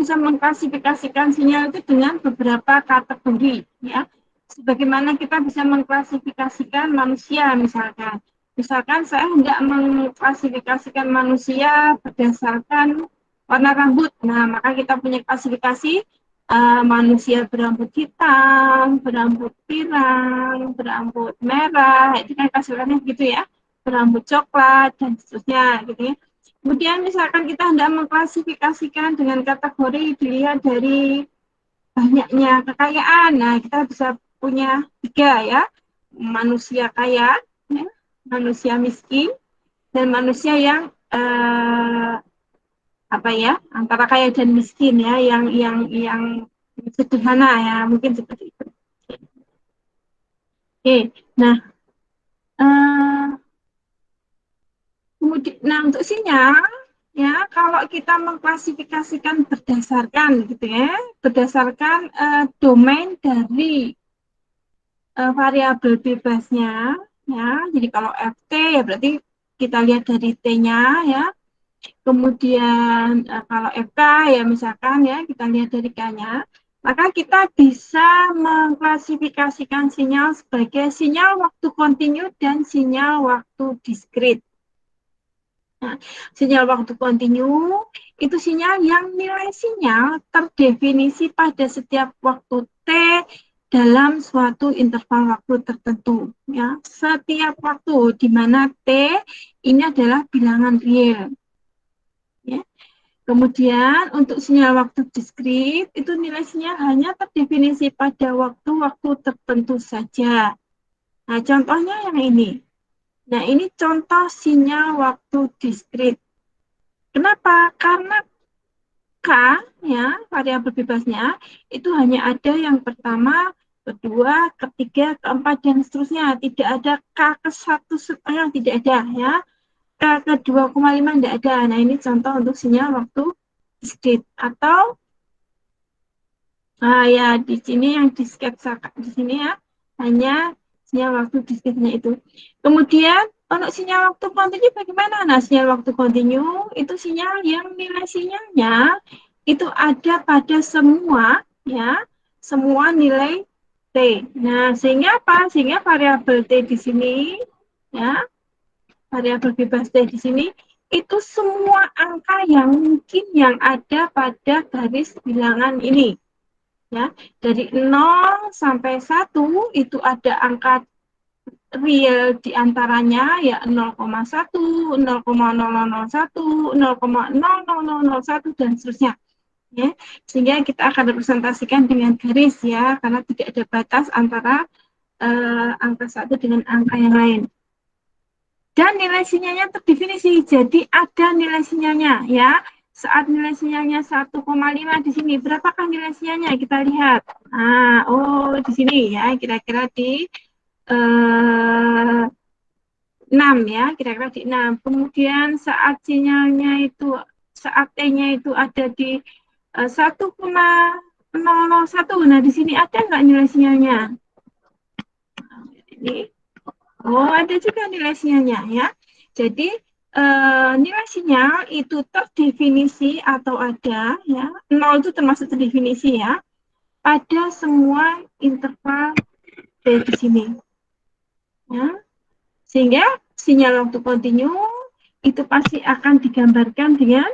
bisa mengklasifikasikan sinyal itu dengan beberapa kategori, ya. Sebagaimana kita bisa mengklasifikasikan manusia, misalkan. Misalkan saya hendak mengklasifikasikan manusia berdasarkan warna rambut. Nah, maka kita punya klasifikasi manusia berambut hitam, berambut pirang, berambut merah, itu kan klasifikasinya gitu ya, berambut coklat, dan seterusnya gitu ya. Kemudian misalkan kita hendak mengklasifikasikan dengan kategori dilihat dari banyaknya kekayaan. Nah, kita bisa punya 3 ya, manusia kaya, ya, manusia miskin, dan manusia yang apa ya, antara kaya dan miskin ya, yang sederhana ya, mungkin seperti itu. Oke, nah kemudian, nah untuk sinyal ya, kalau kita mengklasifikasikan berdasarkan gitu ya, berdasarkan domain dari variabel bebasnya ya. Jadi kalau ft ya berarti kita lihat dari t-nya ya. Kemudian kalau fk ya misalkan ya kita lihat dari k-nya. Maka kita bisa mengklasifikasikan sinyal sebagai sinyal waktu kontinu dan sinyal waktu diskrit. Nah, sinyal waktu kontinu itu sinyal yang nilai sinyal terdefinisi pada setiap waktu T dalam suatu interval waktu tertentu. Ya, setiap waktu di mana T ini adalah bilangan real. Ya. Kemudian untuk sinyal waktu diskrit itu nilai sinyal hanya terdefinisi pada waktu-waktu tertentu saja. Nah, contohnya yang ini. Nah, ini contoh sinyal waktu diskrit. Kenapa? Karena K, ya, variabel bebasnya, itu hanya ada yang pertama, kedua, ketiga, keempat, dan seterusnya. Tidak ada K ke 1,5, tidak ada, ya. K ke 2,5 tidak ada. Nah, ini contoh untuk sinyal waktu diskrit. Atau, ya, di sini yang di sketsa, di sini ya, hanya sinyal waktu diskritnya itu. Kemudian, untuk sinyal waktu kontinu bagaimana? Nah, sinyal waktu kontinu itu sinyal yang nilai sinyalnya itu ada pada semua ya, semua nilai T. Nah, sehingga apa? Sehingga variabel T di sini ya, variabel bebas T di sini itu semua angka yang mungkin yang ada pada garis bilangan ini. Ya, dari 0 sampai 1 itu ada angka real di antaranya ya 0,1, 0,0001, 0,00001 dan seterusnya. Ya, sehingga kita akan representasikan dengan garis ya, karena tidak ada batas antara angka satu dengan angka yang lain. Dan nilai sinyalnya terdefinisi, jadi ada nilai sinyalnya ya. Saat nilai sinyalnya 1,5 di sini, berapakah nilai sinyalnya? Kita lihat. Nah, oh di sini ya, kira-kira di 6 ya, kira-kira di 6. Kemudian saat sinyalnya itu, saat T-nya itu ada di 1,001. Nah, di sini ada nggak nilai sinyalnya? Ini, ada juga nilai sinyalnya ya. Jadi, nilai sinyal itu terdefinisi atau ada ya, 0 itu termasuk terdefinisi ya, pada semua interval T di sini. Ya. Sehingga sinyal waktu kontinu itu pasti akan digambarkan dengan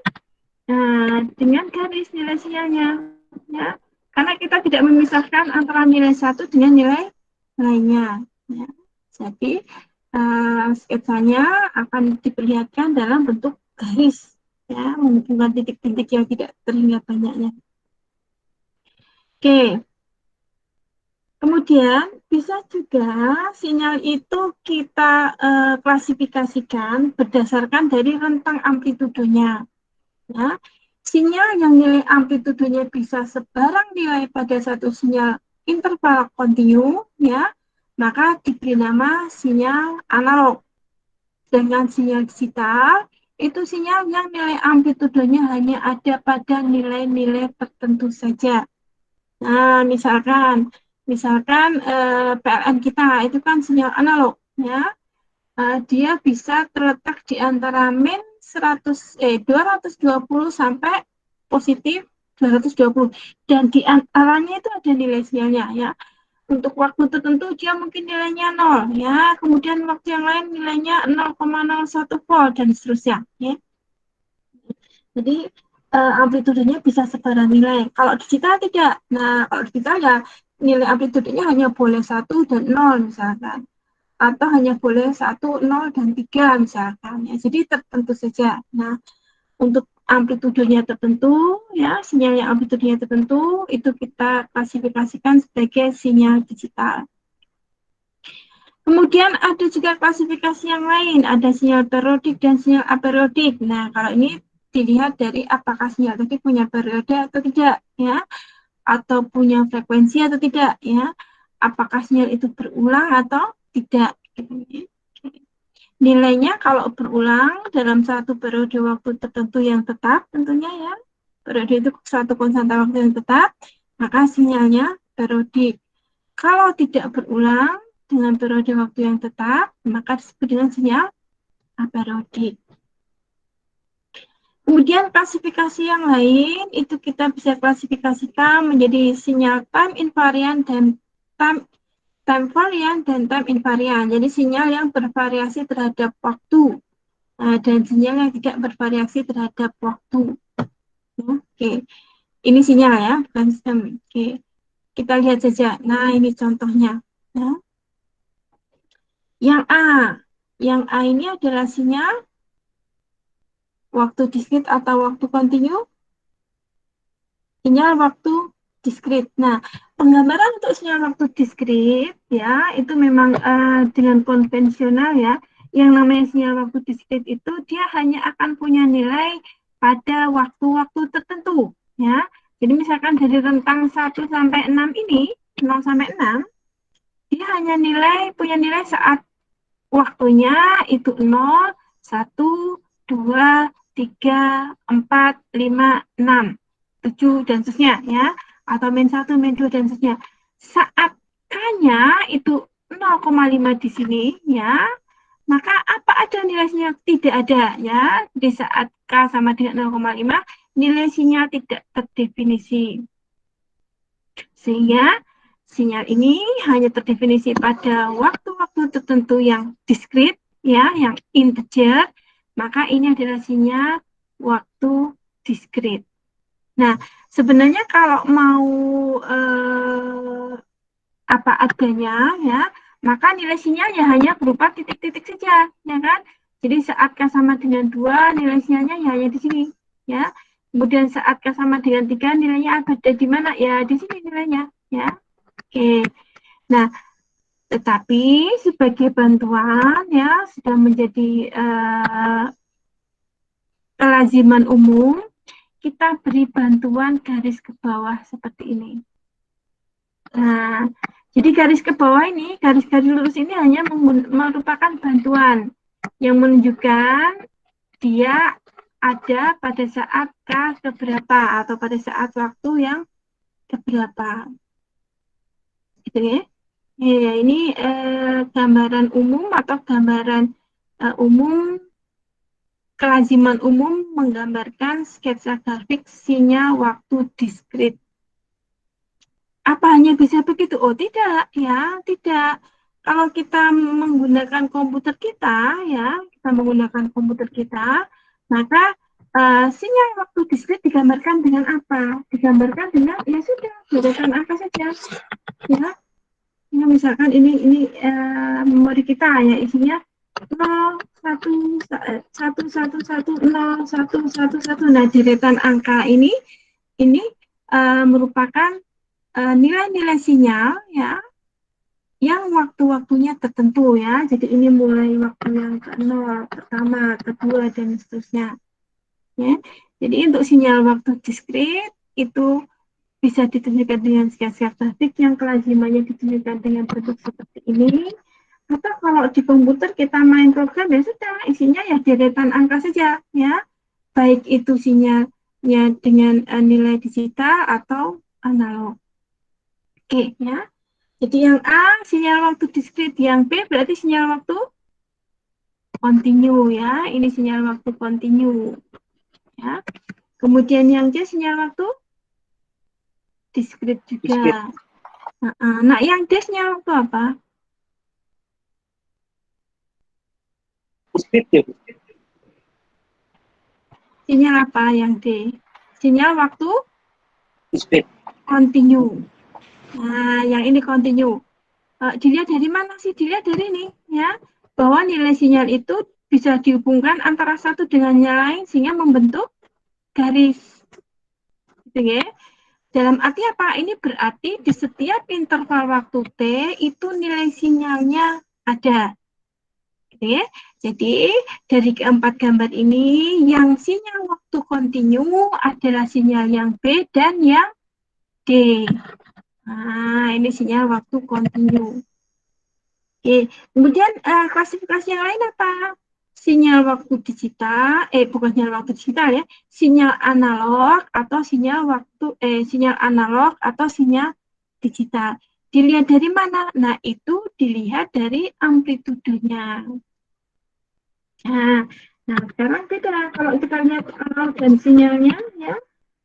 garis nilai sinyalnya. Ya. Karena kita tidak memisahkan antara nilai satu dengan nilai lainnya. Ya. Jadi, sketsanya akan diperlihatkan dalam bentuk garis. Ya, menghubungkan titik-titik yang tidak terlihat banyaknya. Oke. Kemudian bisa juga sinyal itu kita klasifikasikan berdasarkan dari rentang amplitudenya. Ya. Sinyal yang nilai amplitudenya bisa sebarang nilai pada satu sinyal interval kontinu, ya, maka diberi nama sinyal analog. Dengan sinyal digital, itu sinyal yang nilai amplitudenya hanya ada pada nilai-nilai tertentu saja. Nah, misalkan PLN kita itu kan sinyal analog ya. Dia bisa terletak di antara min 220 sampai positif 220. Dan di antaranya itu ada nilai sinyalnya ya. Untuk waktu tertentu dia mungkin nilainya 0 ya, kemudian waktu yang lain nilainya 0,01 volt dan seterusnya ya. Jadi amplitudenya bisa sebaran nilai. Kalau digital tidak. Nah, kalau digital ya nilai amplitudenya hanya boleh 1 dan 0 misalkan. Atau hanya boleh 1, 0, dan 3 misalkan. Ya. Jadi tertentu saja. Nah, untuk amplitudenya tertentu, ya sinyal yang amplitudenya tertentu, itu kita klasifikasikan sebagai sinyal digital. Kemudian ada juga klasifikasi yang lain, ada sinyal periodik dan sinyal aperiodik. Nah, kalau ini dilihat dari apakah sinyal tadi punya periode atau tidak, ya, atau punya frekuensi atau tidak, ya, apakah sinyal itu berulang atau tidak. Nilainya kalau berulang dalam satu periode waktu tertentu yang tetap, tentunya ya, periode itu suatu konstanta waktu yang tetap, maka sinyalnya periodik. Kalau tidak berulang dengan periode waktu yang tetap, maka disebut dengan sinyal aperiodik. Kemudian klasifikasi yang lain, itu kita bisa klasifikasikan menjadi sinyal time invariant dan time variant dan time invariant. Jadi sinyal yang bervariasi terhadap waktu dan sinyal yang tidak bervariasi terhadap waktu. Oke, ini sinyal ya, bukan sistem. Oke, kita lihat saja. Nah, ini contohnya. Ya. Yang A ini adalah sinyal waktu diskrit atau waktu kontinu, sinyal waktu diskrit. Nah, penggambaran untuk sinyal waktu diskrit ya itu memang dengan konvensional ya. Yang namanya sinyal waktu diskrit itu dia hanya akan punya nilai pada waktu-waktu tertentu ya. Jadi misalkan dari rentang 1 sampai 6 ini, 0 sampai 6, dia hanya punya nilai saat waktunya itu 0, 1, 2, 3, 4, 5, 6, 7, dan seterusnya ya. Atau min 1, min 2, dan seterusnya. Saat K-nya itu 0,5 di sini ya, maka apa ada nilai sinyal? Tidak ada ya. Di saat K sama dengan 0,5, nilai sinyal tidak terdefinisi. Sehingga sinyal ini hanya terdefinisi pada waktu-waktu tertentu yang diskrit, ya, yang integer, maka ini adalah sinyal waktu diskrit. Nah, sebenarnya kalau mau apa adanya, ya, maka nilai sinyal ya hanya berupa titik-titik saja, ya kan? Jadi saat K sama dengan 2, nilai sinyalnya ya hanya di sini, ya. Kemudian saat K sama dengan 3, nilainya ada di mana? Ya, di sini nilainya, ya. Oke. Nah, tetapi sebagai bantuan ya sudah menjadi kelaziman umum, kita beri bantuan garis ke bawah seperti ini. Nah, jadi garis ke bawah ini, garis-garis lurus ini hanya merupakan bantuan yang menunjukkan dia ada pada saat K keberapa atau pada saat waktu yang keberapa. Gitu ya. Ya, ini gambaran umum atau gambaran umum, kelaziman umum menggambarkan sketsa grafik sinyal waktu diskrit. Apa hanya bisa begitu? Oh, tidak, ya, tidak. Kalau kita menggunakan komputer kita, ya, kita menggunakan komputer kita, maka sinyal waktu diskrit digambarkan dengan apa? Digambarkan dengan, ya sudah, deretan angka saja, ya. Ya, misalkan ini memori kita ya isinya 0, 1, 1, 1, 1, 0, 1, 1, 1. Nah, deretan angka ini merupakan nilai-nilai sinyal ya yang waktu-waktunya tertentu ya. Jadi ini mulai waktu yang ke-0, pertama, kedua, dan seterusnya. Ya. Jadi untuk sinyal waktu diskrit itu bisa ditunjukkan dengan sketsa grafik yang kelazimannya ditunjukkan dengan bentuk seperti ini. Atau kalau di komputer kita main program ya sudah isinya ya deretan angka saja ya. Baik itu sinyalnya dengan nilai digital atau analog. Oke ya. Jadi yang A sinyal waktu diskrit, yang B berarti sinyal waktu kontinu ya. Ini sinyal waktu kontinu ya. Kemudian yang C sinyal waktu Discrete juga. Nah, yang dash-nya waktu apa? Discrete. Sinyal apa yang D? Sinyal waktu? Discrete. Continue. Nah, yang ini continue. Dilihat dari mana sih? Dilihat dari ini, ya. Bahwa nilai sinyal itu bisa dihubungkan antara satu dengan yang lain sehingga membentuk garis. Gitu ya. Dalam arti apa? Ini berarti di setiap interval waktu T itu nilai sinyalnya ada. Gitu ya. Jadi dari keempat gambar ini yang sinyal waktu kontinu adalah sinyal yang B dan yang D. Nah, ini sinyal waktu kontinu. Oke, kemudian klasifikasi yang lain apa? Sinyal waktu digital, bukan sinyal waktu digital ya, sinyal analog atau sinyal analog atau sinyal digital. Dilihat dari mana? Nah, itu dilihat dari amplitudenya. Nah, sekarang beda. Kalau kita lihat analog dan sinyalnya, ya,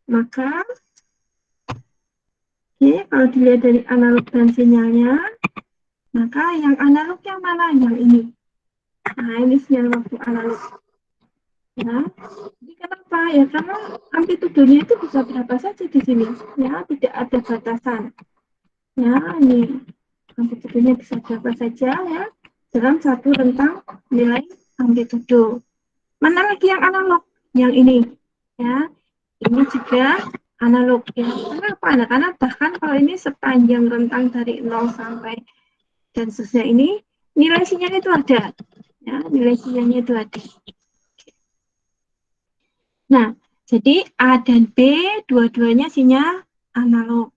maka kalau dilihat dari analog dan sinyalnya, maka yang analog yang mana? Yang ini. Nah, ini sinyal waktu analog. Ya, jadi kenapa? Ya, karena amplitudenya itu bisa berapa saja di sini. Ya, tidak ada batasan. Ya, ini amplitudenya bisa berapa saja ya dalam satu rentang nilai amplitudo. Mana lagi yang analog? Yang ini. Ya, ini juga analog. Ya, kenapa? Nah, karena bahkan kalau ini sepanjang rentang dari 0 sampai dan seterusnya ini, nilai sinyalnya itu ada. Ya, nilai sinyalnya itu ada. Nah, jadi A dan B dua-duanya sinyal analog.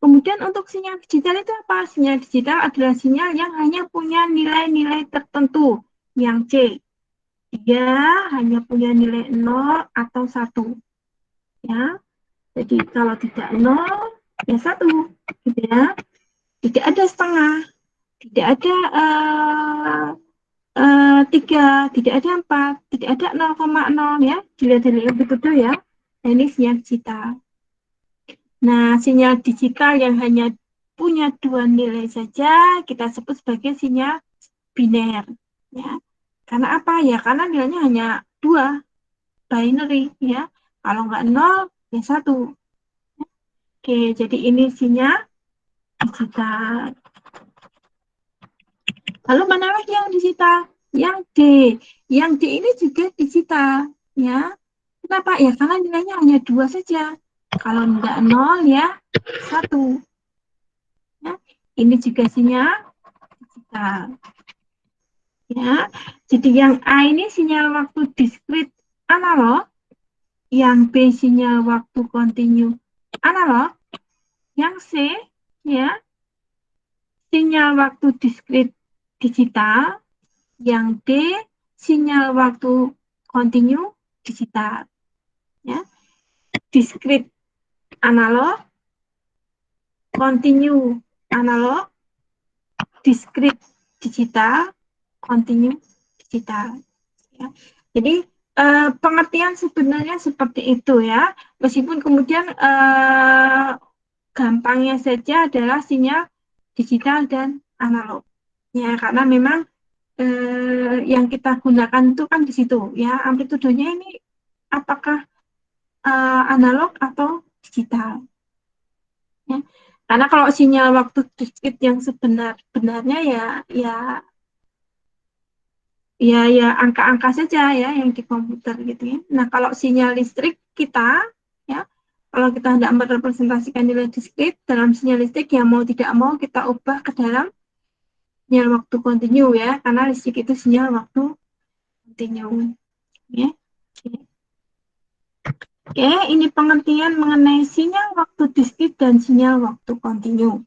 Kemudian untuk sinyal digital itu apa? Sinyal digital adalah sinyal yang hanya punya nilai-nilai tertentu, yang C. Dia hanya punya nilai 0 atau 1. Ya. Jadi kalau tidak 0, ya 1. Gitu ya. Tidak ada setengah, tidak ada 3, tidak ada 4, tidak ada 0,0 ya. Dilihat dari amplitudo ya. Nah, ini sinyal digital. Nah, sinyal digital yang hanya punya 2 nilai saja kita sebut sebagai sinyal biner. Ya. Karena apa? Ya, karena nilainya hanya 2, binary. Ya. Kalau nggak 0, ya 1. Oke, jadi ini sinyal digital. Lalu mana lagi yang digital? Yang D. Yang D ini juga digital. Ya. Kenapa? Ya, karena nilainya hanya 2 saja. Kalau enggak 0 ya 1. Ya. Ini juga sinyal digital. Ya. Jadi yang A ini sinyal waktu diskrit analog, yang B sinyal waktu kontinu analog, yang C ya sinyal waktu diskrit digital, yang D sinyal waktu kontinu digital. Ya. Diskrit analog, kontinu analog, diskrit digital, kontinu digital. Ya. Jadi pengertian sebenarnya seperti itu ya. Meskipun kemudian gampangnya saja adalah sinyal digital dan analog. Ya, karena memang yang kita gunakan itu kan di situ ya, amplitudenya ini apakah analog atau digital. Ya. Karena kalau sinyal waktu diskrit yang sebenarnya ya angka-angka saja ya yang di komputer gitu ya. Nah, kalau sinyal listrik kita ya, kalau kita hendak merepresentasikan nilai diskrit dalam sinyal listrik ya mau tidak mau kita ubah ke dalam sinyal waktu kontinu ya, karena listrik itu sinyal waktu kontinu ya. Oke, ini pengertian mengenai sinyal waktu diskrit dan sinyal waktu kontinu.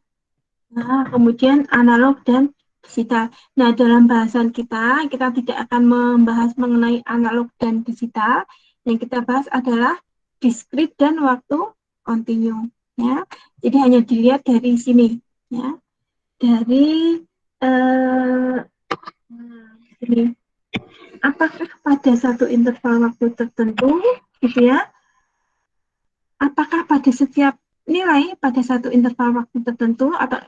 Nah, kemudian analog dan digital. Nah, dalam bahasan kita tidak akan membahas mengenai analog dan digital. Yang kita bahas adalah diskrit dan waktu kontinu. Ya, jadi hanya dilihat dari sini. Ya, dari ini. Apakah pada satu interval waktu tertentu, gitu ya? Apakah pada setiap nilai pada satu interval waktu tertentu atau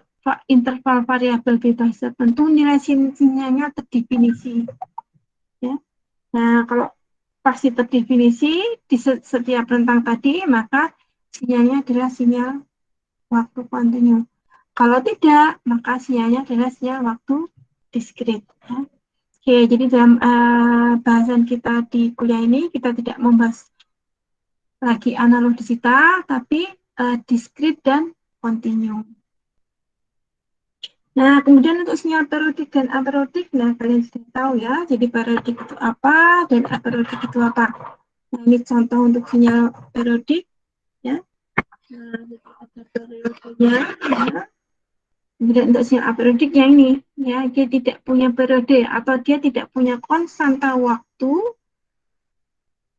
interval variabel bebas tertentu, nilai sinyalnya terdefinisi. Ya. Nah, kalau pasti terdefinisi di setiap rentang tadi, maka sinyalnya adalah sinyal waktu kontinu. Kalau tidak, maka sinyalnya adalah sinyal waktu diskrit. Ya. Oke, jadi dalam bahasan kita di kuliah ini, kita tidak membahas lagi analogisita, tapi diskrit dan kontinu. Nah, kemudian untuk sinyal periodik dan aperiodik, nah kalian sudah tahu ya, jadi periodik itu apa dan aperiodik itu apa. Nah, ini contoh untuk sinyal periodik, ya. Nah, ada periodenya, ya. Kemudian untuk sinyal aperiodik yang ini, ya, dia tidak punya periode atau dia tidak punya konstanta waktu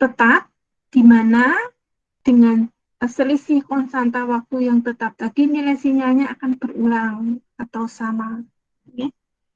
tetap, di mana dengan selisih konstanta waktu yang tetap tadi, nilai sinyalnya akan berulang atau sama.